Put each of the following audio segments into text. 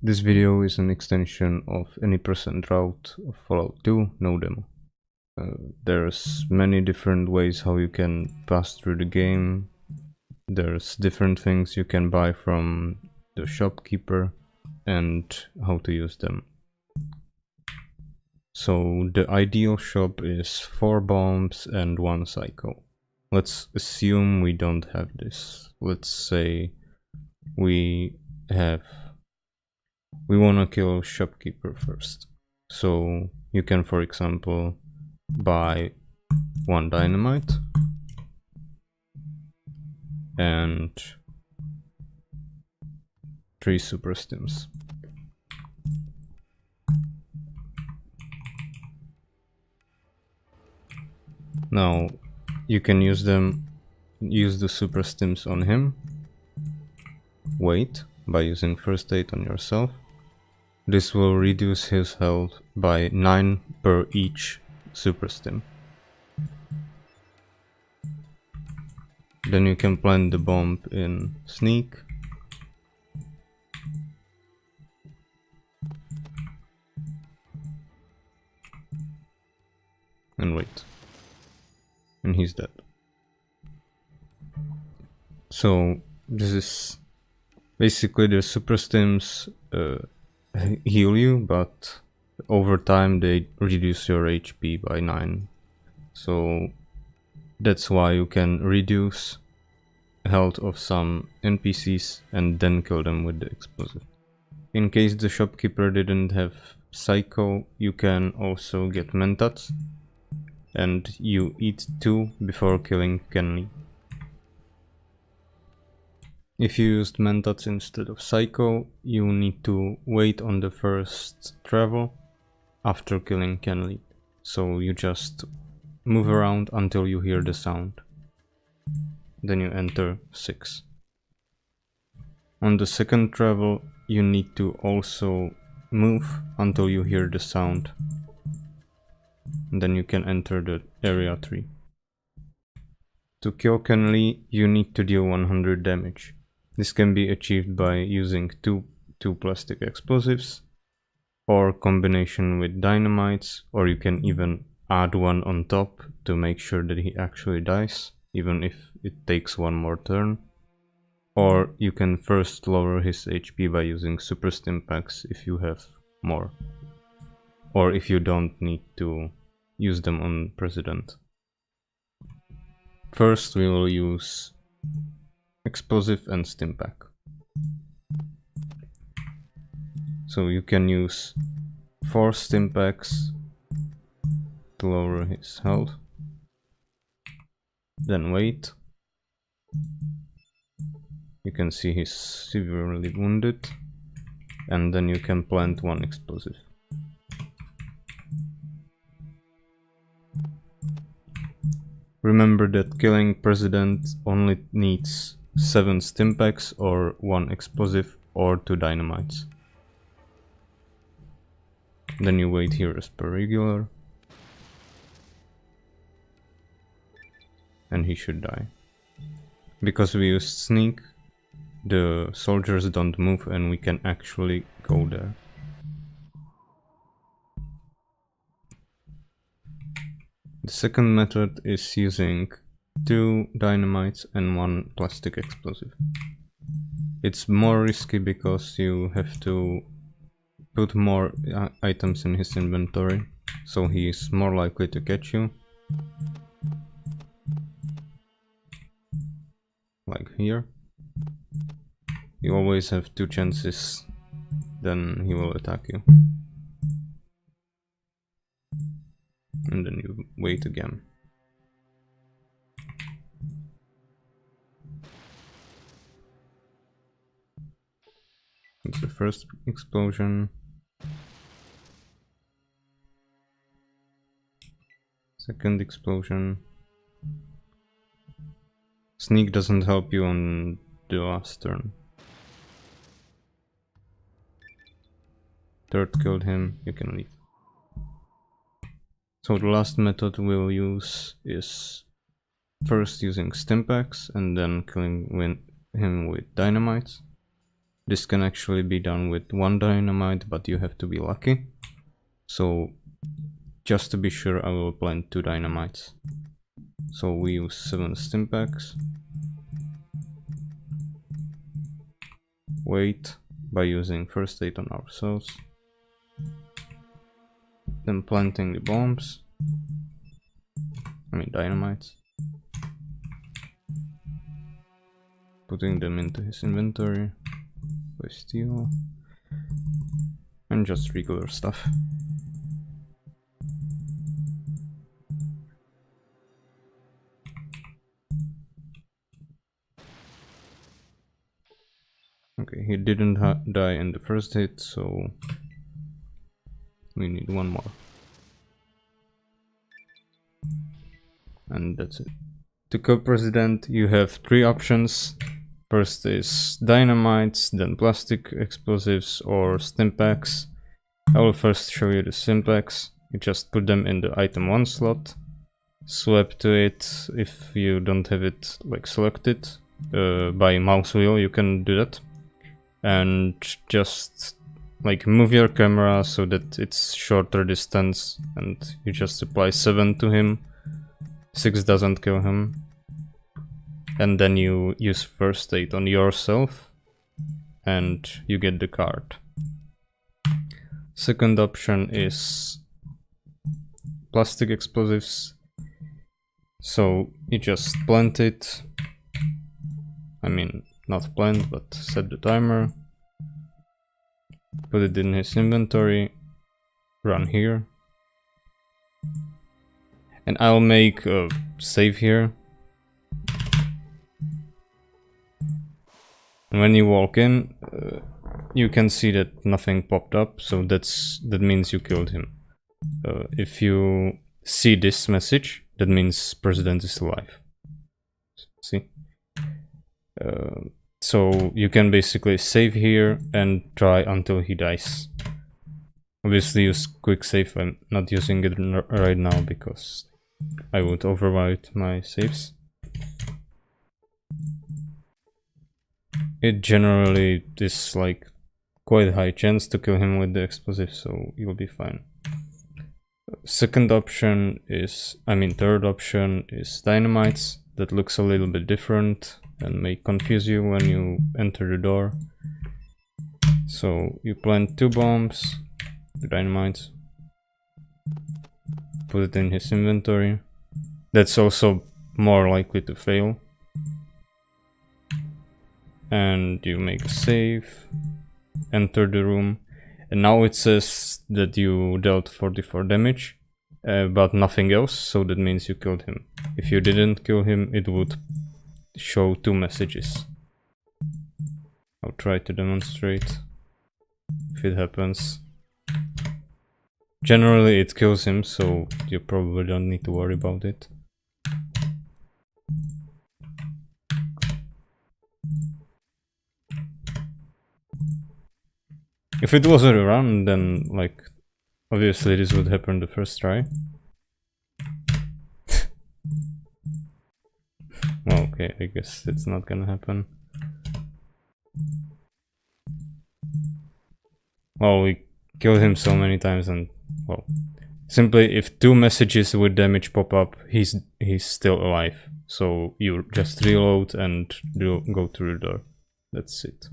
This video is an extension of any percent route of Fallout 2 no demo. There's many different ways how you can pass through the game. There's different things you can buy from the shopkeeper and how to use them. So the ideal shop is 4 bombs and 1 psycho. Let's assume we don't have this. Let's say we wanna kill shopkeeper first. So you can, for example, buy 1 dynamite and 3 super stims. Now you can use the super stims on him, wait by using first aid on yourself. This will reduce his health by 9 per each super stim. Then you can plant the bomb in sneak. And wait. And he's dead. So this is basically the super stims heal you, but over time they reduce your HP by 9. So that's why you can reduce health of some NPCs and then kill them with the explosive. In case the shopkeeper didn't have psycho, you can also get mentats, and you eat 2 before killing Kenley. If you used mentats instead of psycho, you need to wait on the first travel after killing Kenley. So you just move around until you hear the sound. Then you enter 6. On the second travel, you need to also move until you hear the sound. And then you can enter the area 3. To kill Kenley, you need to deal 100 damage. This can be achieved by using two plastic explosives, or combination with dynamites, or you can even add 1 on top to make sure that he actually dies, even if it takes 1 more turn. Or you can first lower his HP by using super stimpaks if you have more, or if you don't need to use them on President. First we will use explosive and stimpak. So you can use 4 stimpaks to lower his health, then wait. You can see he's severely wounded, and then you can plant 1 explosive. Remember that killing President only needs 7 stimpaks or 1 explosive or 2 dynamites. Then you wait here as per regular, and he should die. Because we used sneak, the soldiers don't move and we can actually go there. The second method is using 2 dynamites and 1 plastic explosive. It's more risky because you have to put more items in his inventory, so he is more likely to catch you. Like here. You always have 2 chances, then he will attack you. And then you wait again. It's the first explosion. Second explosion. Sneak doesn't help you on the last turn. Third killed him, you can leave. So the last method we'll use is first using stimpaks and then killing him with dynamites. This can actually be done with 1 dynamite, but you have to be lucky. So just to be sure, I will plant 2 dynamites. So we use 7 stimpaks. Wait by using first aid on ourselves. Then planting the bombs. Dynamites. Putting them into his inventory by steel. And just regular stuff. Okay, he didn't die in the first hit, so we need 1 more. And that's it. To kill president, you have 3 options. First is dynamites, then plastic explosives or stimpaks. I will first show you the stimpaks. You just put them in the item 1 slot. Swap to it if you don't have it like selected. By mouse wheel you can do that. And just like move your camera so that it's shorter distance, and you just apply 7 to him. 6 doesn't kill him. And then you use first aid on yourself and you get the card. Second option is plastic explosives. So you just plant it. Not plant, but set the timer. Put it in his inventory. Run here. And I'll make a save here. And when you walk in, you can see that nothing popped up, so that means you killed him. If you see this message, that means president is alive. See? So you can basically save here and try until he dies. Obviously use quick save. I'm not using it right now because I would overwrite my saves. It generally is like quite high chance to kill him with the explosive, so you'll be fine. Third option is dynamites. That looks a little bit different and may confuse you when you enter the door. So you plant 2 bombs, the dynamites, put it in his inventory. That's also more likely to fail. And you make a save, enter the room, and now it says that you dealt 44 damage, but nothing else, so that means you killed him. If you didn't kill him, it would show 2 messages. I'll try to demonstrate if it happens. Generally it kills him, so you probably don't need to worry about it. If it was a run, then like obviously this would happen the first try. Well, okay, I guess it's not gonna happen. Well, we killed him so many times, and well, simply if 2 messages with damage pop up, he's still alive. So you just reload and go through the door. That's it.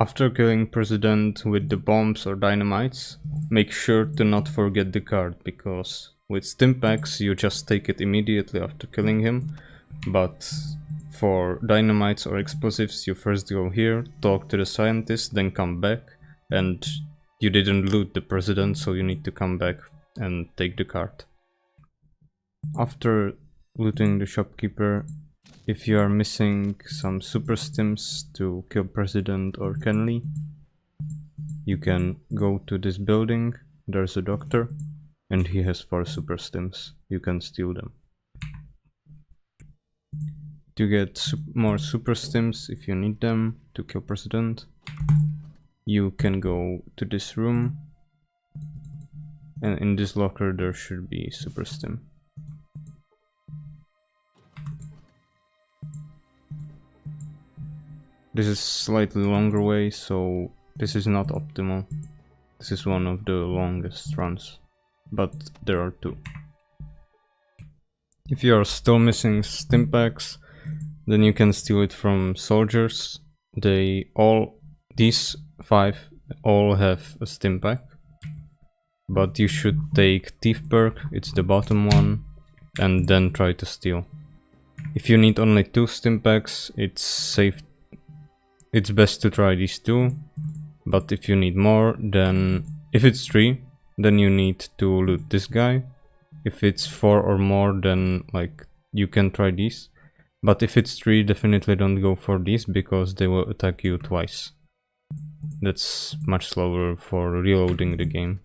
After killing president with the bombs or dynamites, make sure to not forget the card, because with stimpaks you just take it immediately after killing him, but for dynamites or explosives you first go here, talk to the scientist, then come back, and you didn't loot the president, so you need to come back and take the card. After looting the shopkeeper, if you are missing some super stims to kill president or Kenley, you can go to this building. There's a doctor and he has 4 super stims. You can steal them. To get more super stims, if you need them to kill president, you can go to this room, and in this locker there should be super stim. This is slightly longer way, so this is not optimal. This is one of the longest runs, but there are two. If you are still missing stimpaks, then you can steal it from soldiers. These 5 all have a stimpak, but you should take thief perk, it's the bottom one, and then try to steal. If you need only 2 stimpaks, it's best to try these 2, but if you need more, then if it's 3, then you need to loot this guy. If it's 4 or more, then like you can try these, but if it's 3, definitely don't go for these because they will attack you twice. That's much slower for reloading the game,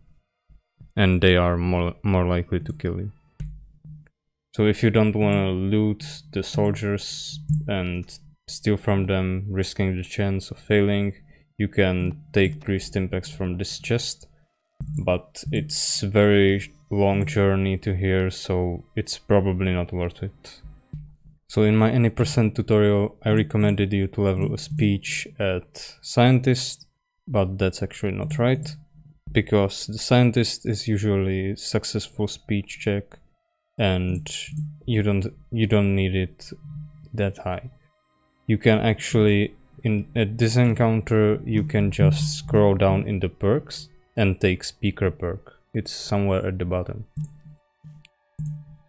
and they are more likely to kill you. So if you don't want to loot the soldiers and steal from them, risking the chance of failing, you can take 3 stimpaks from this chest, but it's a very long journey to here, so it's probably not worth it. So in my any percent tutorial, I recommended you to level a speech at scientist, but that's actually not right, because the scientist is usually successful speech check, and you don't need it that high. You can actually, at this encounter, you can just scroll down in the perks and take speaker perk. It's somewhere at the bottom.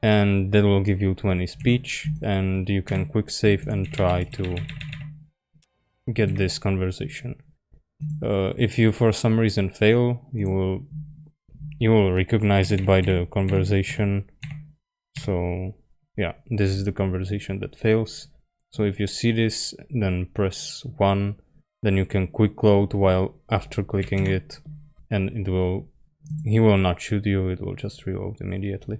And that will give you 20 speech, and you can quick save and try to get this conversation. If you for some reason fail, you will recognize it by the conversation. So yeah, this is the conversation that fails. So if you see this, then press 1, then you can quick load while after clicking it, and he will not shoot you, it will just reload immediately.